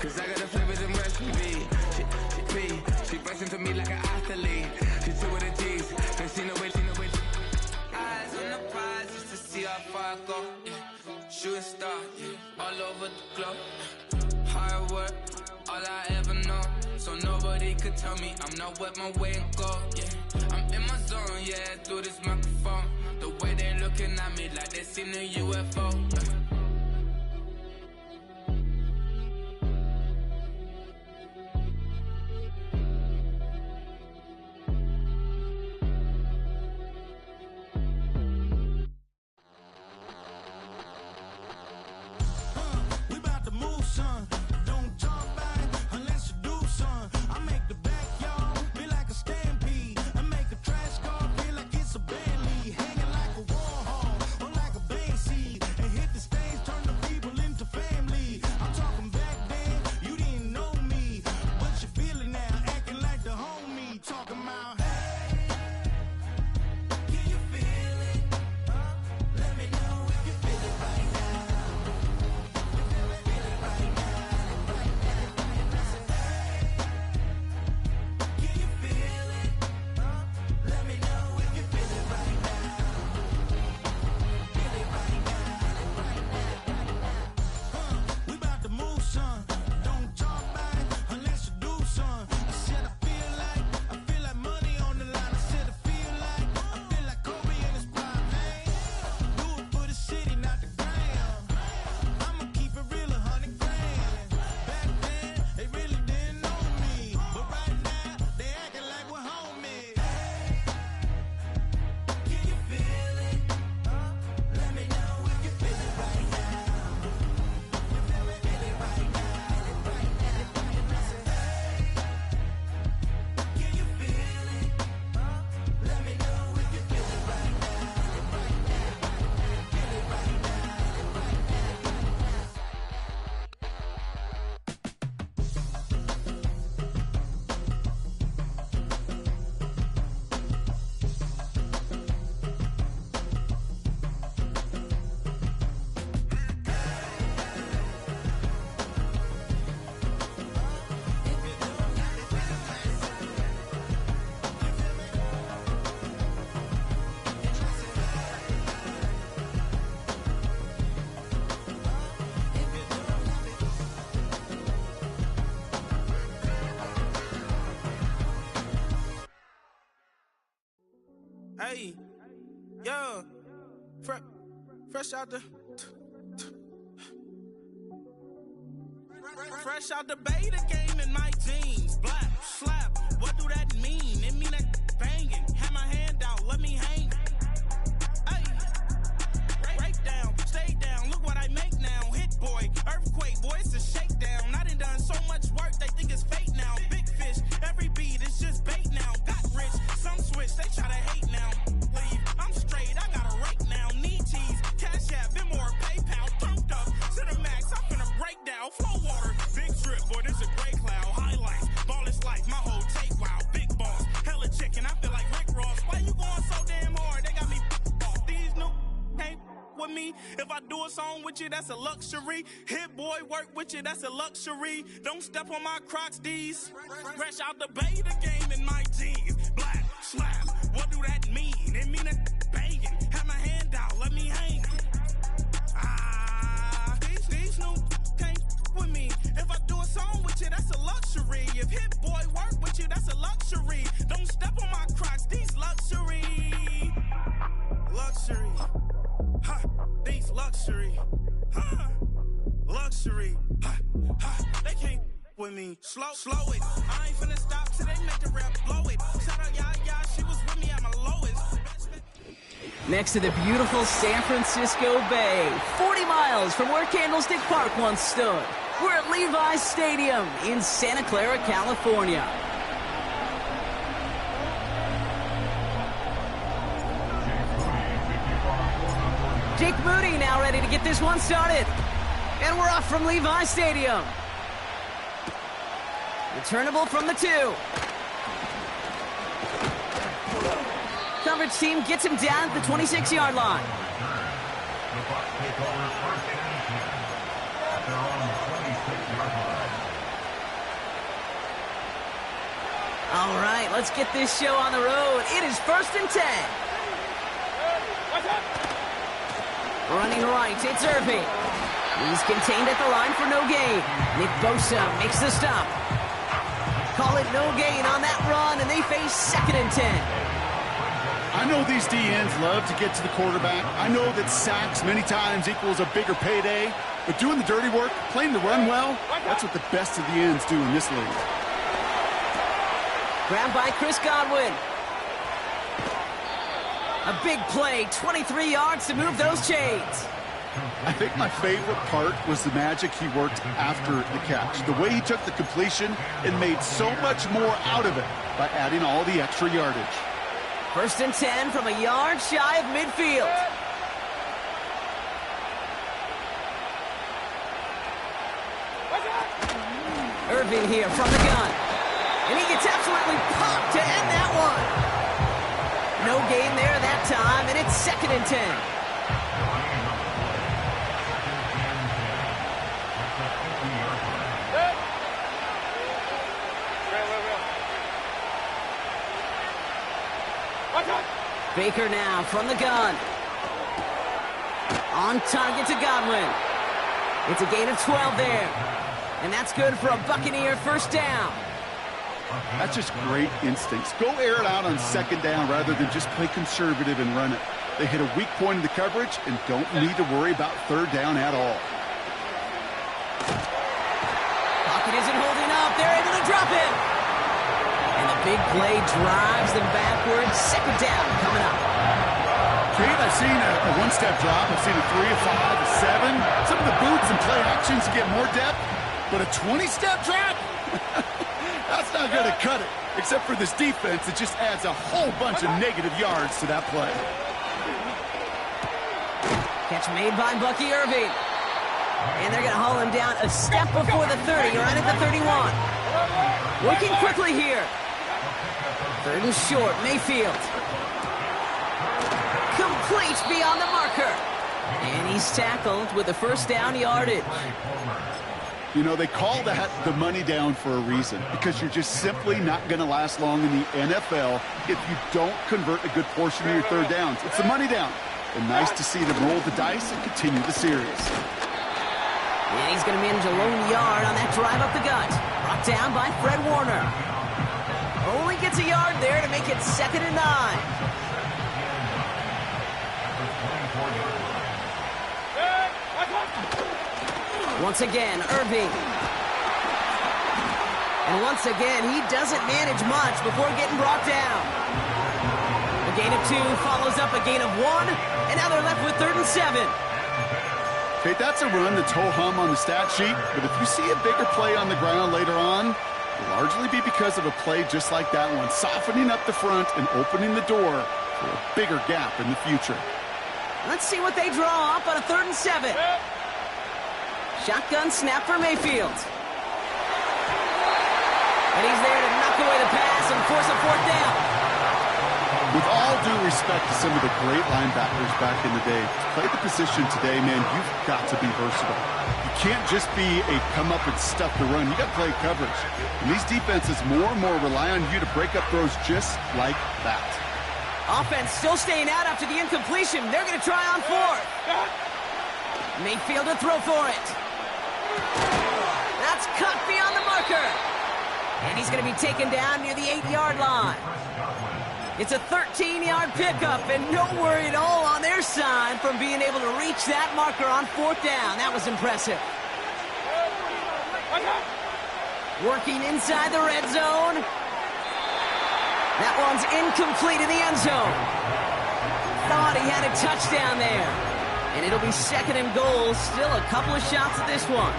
Cause I got a flavor them recipe. She bustin' to me like an athlete. She two with the G's. They see no way. Eyes on the prize just to see how far I go. Yeah. Shooting star, yeah. All over the globe. Hard work, all I ever know. So nobody could tell me I'm not what my way and go. Yeah. I'm in my zone, yeah, through this microphone. The way they looking at me like they seen a UFO. Hey, yo, fresh out the beta game in my jeans. Black, slap, what do that mean? It mean that banging. Have my hand out, let me hang. Hey, break down, stay down, look what I make now. Hit boy, earthquake, boy, it's a shakedown. I done so much work, they think it's fake now. Big fish, every beat is just bait now. Got rich, some switch, they try to hate now. Leave, I'm straight, I got a rake now. Need cheese, cash app, Venmo or PayPal. Pumped up, to the max, I'm finna break down. Flow water, big drip, boy, this a gray cloud. Highlights, ball is life, my whole take, wow. Big boss, hella chicken, I feel like Rick Ross. Why you going so damn hard? They got me off. These new can't with me. If I do a song with you, that's a luxury. Hit boy, work with you, that's a luxury. Don't step on my Crocs, D's. Fresh out the beta game in my jeans. Black, slap, what do that mean? It mean that banging. Have my hand out, let me hang. These new can't with me. If I do a song with you, that's a luxury. If Hit Boy work with you, that's a luxury. Don't step on my Crocs, these luxury. Luxury. Ha, these luxury. Ha, luxury. Ha, ha, they can't with me. Slow it. I ain't finna stop till they make the rap blow it. Shout out Yaya, she was with me at my lowest. Next to the beautiful San Francisco Bay, 40 miles from where Candlestick Park once stood. We're at Levi's Stadium in Santa Clara, California. Jake Moody now ready to get this one started. And we're off from Levi's Stadium. Returnable from the 2. Coverage team gets him down at the 26-yard line. The Bucs take over first and 10 at their own 26-yard line. All right, let's get this show on the road. It is 1st and 10. Running right, it's Irving. He's contained at the line for no gain. Nick Bosa makes the stop. Call it no gain on that run, and they face 2nd and 10. I know these DNs love to get to the quarterback. I know that sacks many times equals a bigger payday. But doing the dirty work, playing the run well, that's what the best of the ends do in this league. Grabbed by Chris Godwin. A big play, 23 yards to move those chains. I think my favorite part was the magic he worked after the catch. The way he took the completion and made so much more out of it by adding all the extra yardage. 1st and 10 from a yard shy of midfield. Irving here from the gun. And he gets absolutely popped to end that one. No gain there that time, and it's 2nd and 10. Baker now from the gun. On target to Godwin. It's a gain of 12 there. And that's good for a Buccaneer 1st down. That's just great instincts. Go air it out on 2nd down rather than just play conservative and run it. They hit a weak point in the coverage and don't need to worry about 3rd down at all. Pocket isn't holding up. They're able to drop it. And the big play drives them backwards. 2nd down coming up. Kate, I've seen a one-step drop. I've seen a 3, a 5, a 7. Some of the boots and play actions get more depth. But a 20-step drop? That's not going to cut it. Except for this defense, it just adds a whole bunch of negative yards to that play. Catch made by Bucky Irving. And they're going to haul him down a step before the 30, right at the 31. Working quickly here. 3rd and short, Mayfield. Complete beyond the marker. And he's tackled with the 1st down yardage. You know, they call that the money down for a reason, because you're just simply not going to last long in the NFL if you don't convert a good portion of your 3rd downs. It's the money down. And nice to see them roll the dice and continue the series. And he's going to manage a lone yard on that drive up the gut. Brought down by Fred Warner. Only gets a yard there to make it 2nd and 9. Once again, Irving. And once again, he doesn't manage much before getting brought down. A gain of 2 follows up a gain of 1, and now they're left with 3rd and 7. Okay, that's a run that's ho-hum on the stat sheet, but if you see a bigger play on the ground later on, it'll largely be because of a play just like that one, softening up the front and opening the door for a bigger gap in the future. Let's see what they draw up on a 3rd and 7. Shotgun snap for Mayfield. And he's there to knock away the pass and force a 4th down. With all due respect to some of the great linebackers back in the day, to play the position today, man, you've got to be versatile. You can't just be a come up and stuff the run. You got to play coverage. And these defenses more and more rely on you to break up throws just like that. Offense still staying out after the incompletion. They're going to try on 4th. Mayfield to throw for it. That's cut beyond the marker. And he's going to be taken down near the 8-yard line. It's a 13-yard pickup, and no worry at all on their side from being able to reach that marker on 4th down. That was impressive. Working inside the red zone. That one's incomplete in the end zone. Thought he had a touchdown there. And it'll be 2nd and goal. Still a couple of shots at this one.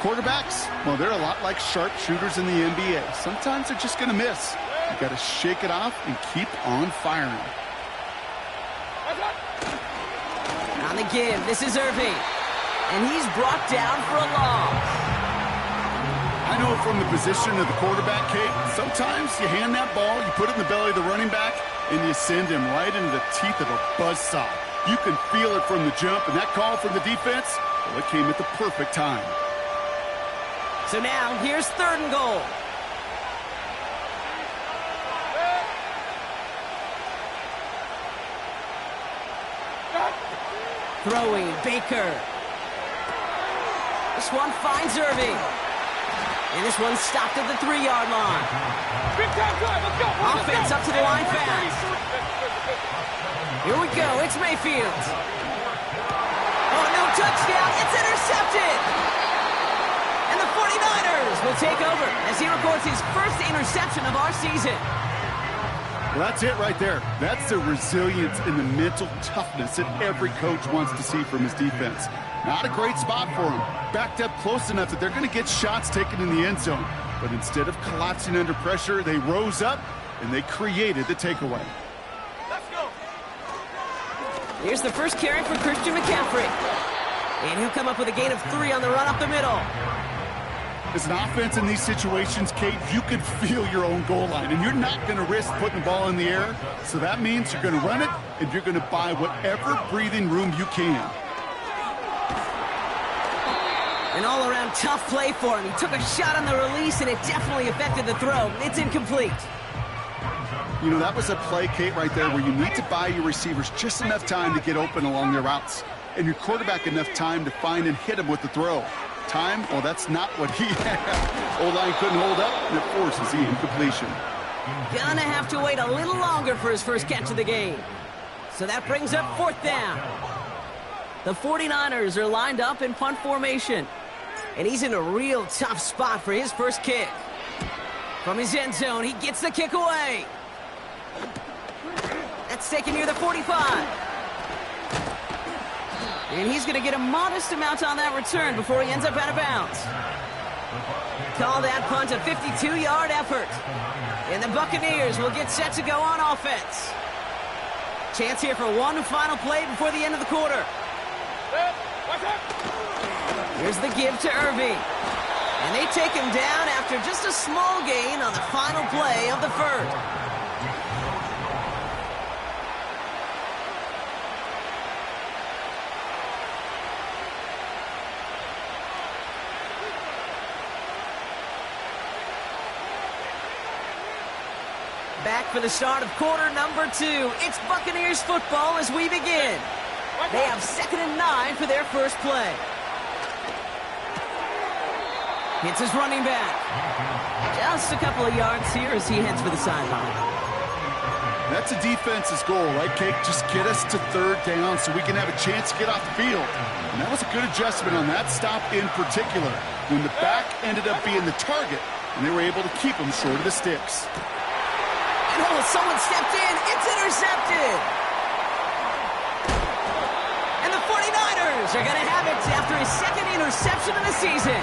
Quarterbacks, well, they're a lot like sharpshooters in the NBA. Sometimes they're just going to miss. You got to shake it off and keep on firing. On the give, this is Irving. And he's brought down for a loss. I know from the position of the quarterback, Kate, sometimes you hand that ball, you put it in the belly of the running back, and you send him right into the teeth of a buzzsaw. You can feel it from the jump, and that call from the defense, well, it came at the perfect time. So now, here's 3rd and goal. Throwing, Baker. This one finds Irving. And this one's stopped at the 3-yard line. Offense up to the line fast. Here we go, it's Mayfield. Oh, no touchdown, it's intercepted. And the 49ers will take over as he records his first interception of our season. Well, that's it right there. That's the resilience and the mental toughness that every coach wants to see from his defense. Not a great spot for him. Backed up close enough that they're going to get shots taken in the end zone. But instead of collapsing under pressure, they rose up and they created the takeaway. Let's go. Here's the first carry for Christian McCaffrey. And he'll come up with a gain of 3 on the run up the middle. As an offense in these situations, Kate, you can feel your own goal line, and you're not going to risk putting the ball in the air. So that means you're going to run it, and you're going to buy whatever breathing room you can. An all-around tough play for him. He took a shot on the release, and it definitely affected the throw. It's incomplete. You know, that was a play, Kate, right there, where you need to buy your receivers just enough time to get open along their routes, and your quarterback enough time to find and hit him with the throw. Time? Well, that's not what he had. O-line couldn't hold up, and it forces the incompletion. Gonna have to wait a little longer for his first catch of the game. So that brings up 4th down. The 49ers are lined up in punt formation. And he's in a real tough spot for his first kick. From his end zone, he gets the kick away. That's taken near the 45. And he's going to get a modest amount on that return before he ends up out of bounds. Call that punt a 52-yard effort. And the Buccaneers will get set to go on offense. Chance here for one final play before the end of the quarter. Here's the give to Irving. And they take him down after just a small gain on the final play of the first. Back for the start of quarter number 2. It's Buccaneers football as we begin. They have 2nd and 9 for their first play. Hits his running back. Just a couple of yards here as he heads for the sideline. That's a defense's goal, right, Kate? Just get us to 3rd down so we can have a chance to get off the field. And that was a good adjustment on that stop in particular, when the back ended up being the target, and they were able to keep him short of the sticks. Oh, someone stepped in. It's intercepted. And the 49ers are going to have it after his 2nd interception of the season.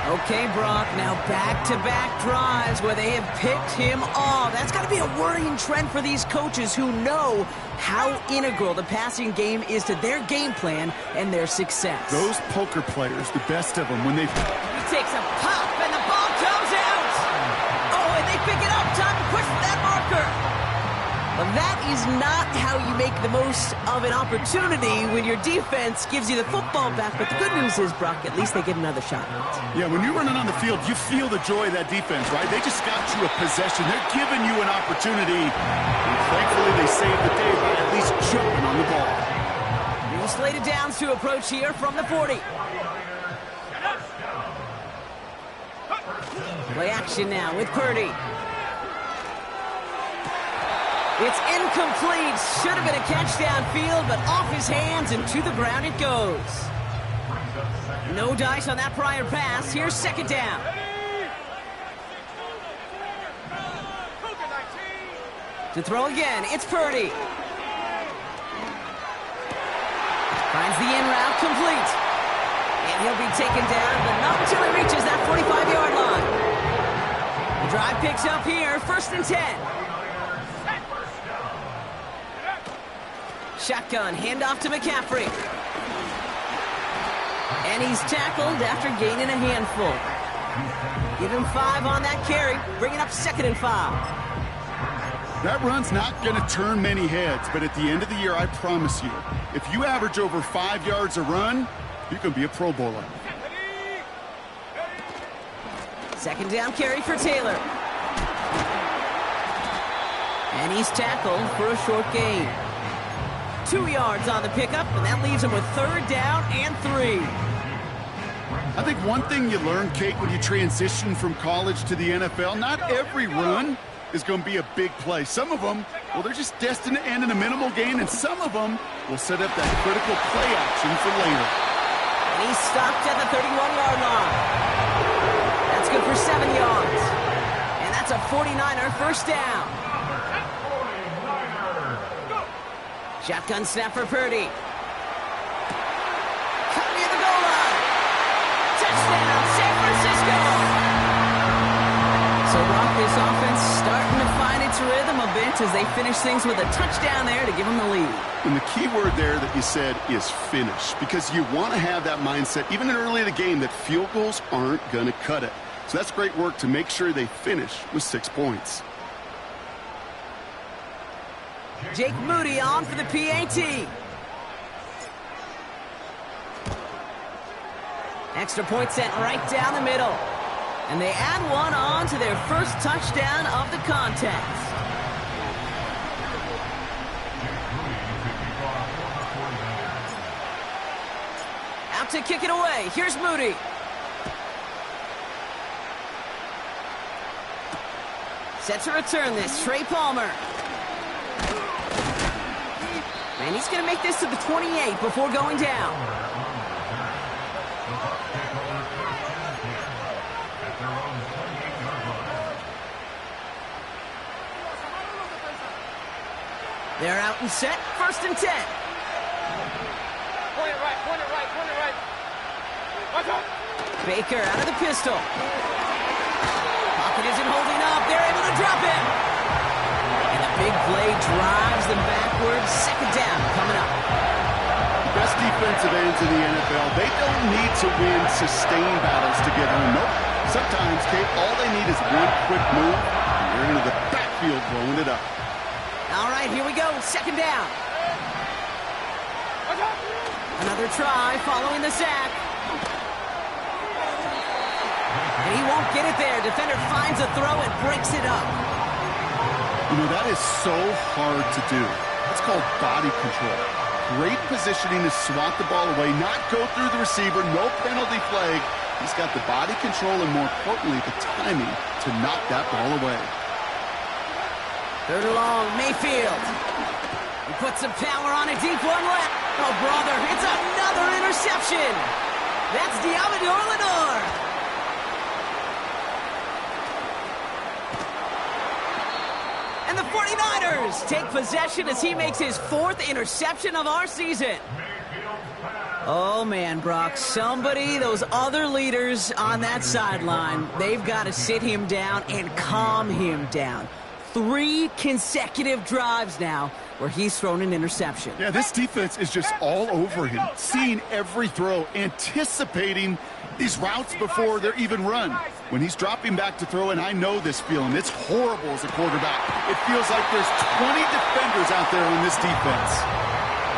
Okay, Brock, now back-to-back drives where they have picked him off. That's got to be a worrying trend for these coaches who know how integral the passing game is to their game plan and their success. Those poker players, the best of them, when they... He takes a pop, and the ball comes out. Oh, and they pick it up. Time to push for that marker. Well, that is not how you make the most of an opportunity when your defense gives you the football back. But the good news is, Brock, at least they get another shot. Yeah, when you're running on the field, you feel the joy of that defense, right? They just got you a possession. They're giving you an opportunity. And thankfully, they saved the day by at least jumping on the ball. New slated downs to approach here from the 40. Play action now with Purdy. It's incomplete. Should have been a catch downfield, but off his hands and to the ground it goes. No dice on that prior pass. Here's 2nd down. To throw again, it's Purdy. Finds the in route complete. And he'll be taken down, but not until he reaches that 45-yard line. The drive picks up here, 1st and 10. Shotgun, handoff to McCaffrey. And he's tackled after gaining a handful. Give him 5 on that carry, bringing up 2nd and 5. That run's not going to turn many heads, but at the end of the year, I promise you, if you average over 5 yards a run, you can be a Pro Bowler. 2nd down carry for Taylor. And he's tackled for a short gain. 2 yards on the pickup, and that leaves him with 3rd down and 3. I think one thing you learn, Kate, when you transition from college to the NFL, not every run is going to be a big play. Some of them, well, they're just destined to end in a minimal gain, and some of them will set up that critical play action for later. And he's stopped at the 31-yard line. That's good for 7 yards. And that's a 49er first down. Shotgun snap for Purdy. Cut near the goal line. Touchdown, San Francisco. So, Brock, this offense starting to find its rhythm a bit as they finish things with a touchdown there to give them the lead. And the key word there that you said is finish, because you want to have that mindset, even early in the game, that field goals aren't going to cut it. So that's great work to make sure they finish with 6 points. Jake Moody on for the PAT. Extra point sent right down the middle. And they add one on to their first touchdown of the contest. Out to kick it away. Here's Moody. Set to return this, Trey Palmer. And he's going to make this to the 28 before going down. They're out and set, 1st and 10. Point it right, point it right, point it right. Watch out. Baker out of the pistol. Pocket isn't holding up. They're able to drop him. And the big play drives them backwards. 2nd down coming up. Best defensive ends in the NFL, they don't need to win sustained battles to get home. Nope. Sometimes, Kate, all they need is one quick move, and they're into the backfield blowing it up. All right, here we go. 2nd down. Another try following the sack. And he won't get it there. Defender finds a throw and breaks it up. You know, that is so hard to do. That's called body control. Great positioning to swat the ball away, not go through the receiver, no penalty flag. He's got the body control and, more importantly, the timing to knock that ball away. 3rd and long, Mayfield. He puts some power on a deep one left. Oh, brother, it's another interception. That's Diamador Lenore. And the 49ers take possession as he makes his 4th interception of our season. Oh, man, Brock, somebody, those other leaders on that sideline, they've got to sit him down and calm him down. 3 consecutive drives now where he's thrown an interception. Yeah, this defense is just all over him, seeing every throw, anticipating these routes before they're even run. When he's dropping back to throw, and I know this feeling, it's horrible as a quarterback. It feels like there's 20 defenders out there on this defense.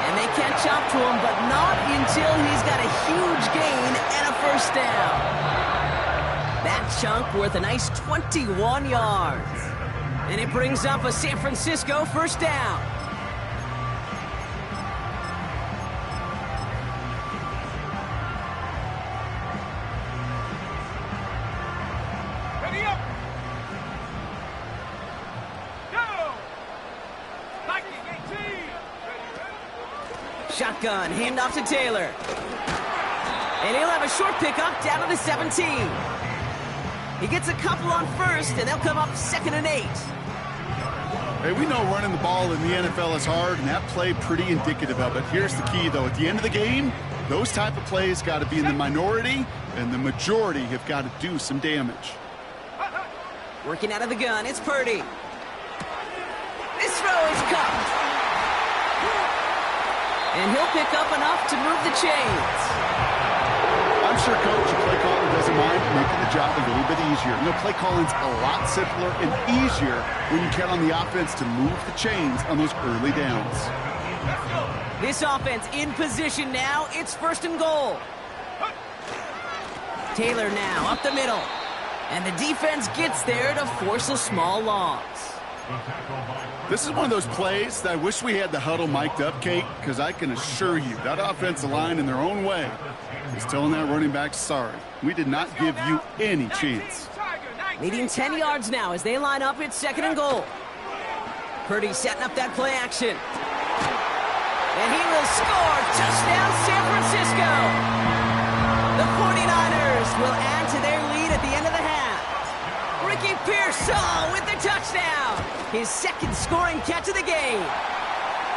And they catch up to him, but not until he's got a huge gain and a 1st down. That chunk worth a nice 21 yards. And it brings up a San Francisco 1st down. Ready up. Go. Lightning 18. Shotgun, handoff to Taylor. And he'll have a short pickup down to the 17. He gets a couple on 1st, and they'll come up 2nd and 8. Hey, we know running the ball in the NFL is hard, and that play pretty indicative of it. Here's the key, though. At the end of the game, those type of plays got to be in the minority, and the majority have got to do some damage. Working out of the gun, it's Purdy. This throw is cuffed. And he'll pick up enough to move the chains. I'm sure Coach, your play caller doesn't mind making the job a little bit easier. You know, play calling's a lot simpler and easier when you count on the offense to move the chains on those early downs. This offense in position now. It's 1st and goal. Taylor now up the middle. And the defense gets there to force a small loss. This is one of those plays that I wish we had the huddle mic'd up, Kate, because I can assure you that offensive line in their own way is telling that running back, sorry, we did not give you any chance. Leading 10 yards now as they line up. It's 2nd and goal. Purdy setting up that play action. And he will score. Touchdown, San Francisco. The 49ers will add to their lead at the end of the half. Ricky Pearsall with the touchdown. His 2nd scoring catch of the game.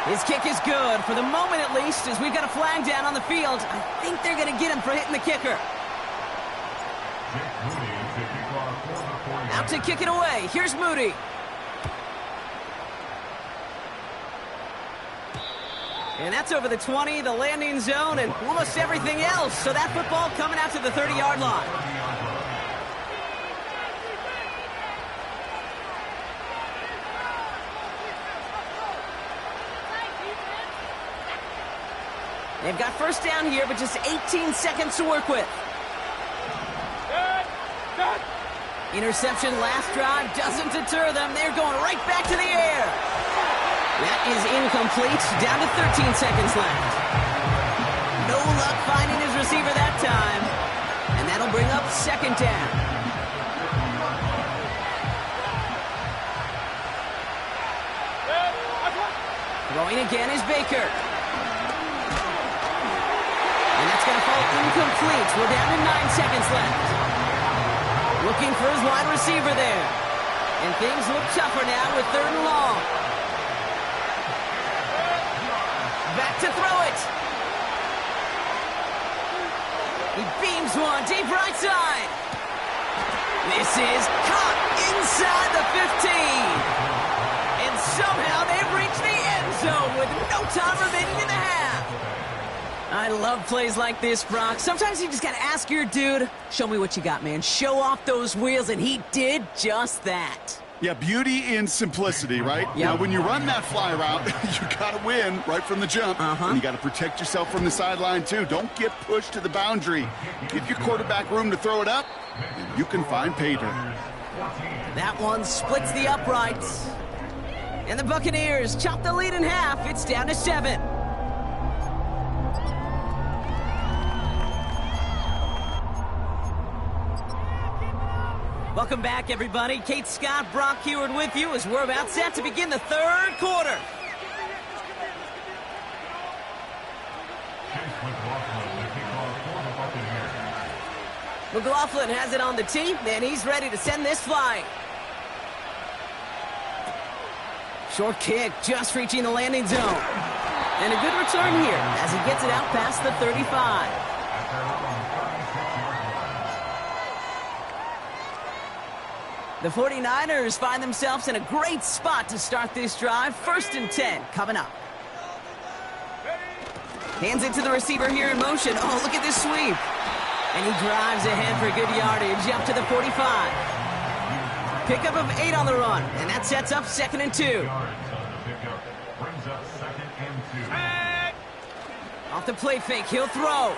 His kick is good, for the moment at least, as we've got a flag down on the field. I think they're going to get him for hitting the kicker. Out to kick it away. Here's Moody. And that's over the 20, the landing zone, and almost everything else. So that football coming out to the 30-yard line. They've got first down here, but just 18 seconds to work with. Interception last drive doesn't deter them. They're going right back to the air. That is incomplete. Down to 13 seconds left. No luck finding his receiver that time. And that'll bring up 2nd down. Throwing again is Baker. And that's going to fall incomplete. We're down to 9 seconds left. Looking for his wide receiver there. And things look tougher now with 3rd and long. Back to throw it. He beams one deep right side. This is caught inside the 15. And somehow they've reached the end zone with no time remaining in the half. I love plays like this, Brock. Sometimes you just got to ask your dude, show me what you got, man. Show off those wheels, and he did just that. Yeah, beauty in simplicity, right? Yep. Now, when you run that fly route, you got to win right from the jump. And you got to protect yourself from the sideline, too. Don't get pushed to the boundary. Give your quarterback room to throw it up, and you can find pay dirt. That one splits the uprights. And the Buccaneers chop the lead in half. It's down to 7. Welcome back, everybody. Kate Scott, Brock Heward with you as we're about set to begin the 3rd quarter. McLaughlin has it on the tee, and he's ready to send this flying. Short kick, just reaching the landing zone. And a good return here as he gets it out past the 35. The 49ers find themselves in a great spot to start this drive. 1st and 10 coming up. Hands it to the receiver here in motion. Oh, look at this sweep. And he drives ahead for good yardage up to the 45. Pickup of 8 on the run, and that sets up 2nd and 2. Off the play fake, he'll throw.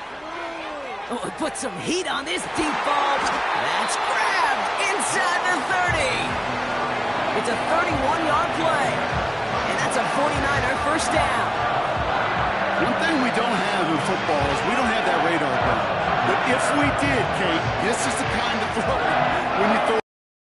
Oh, it puts some heat on this deep ball. That's grabbed inside the 30. It's a 31-yard play, and that's a 49er first down. One thing we don't have in football is we don't have that radar gun. But if we did, Kate, this is the kind of throw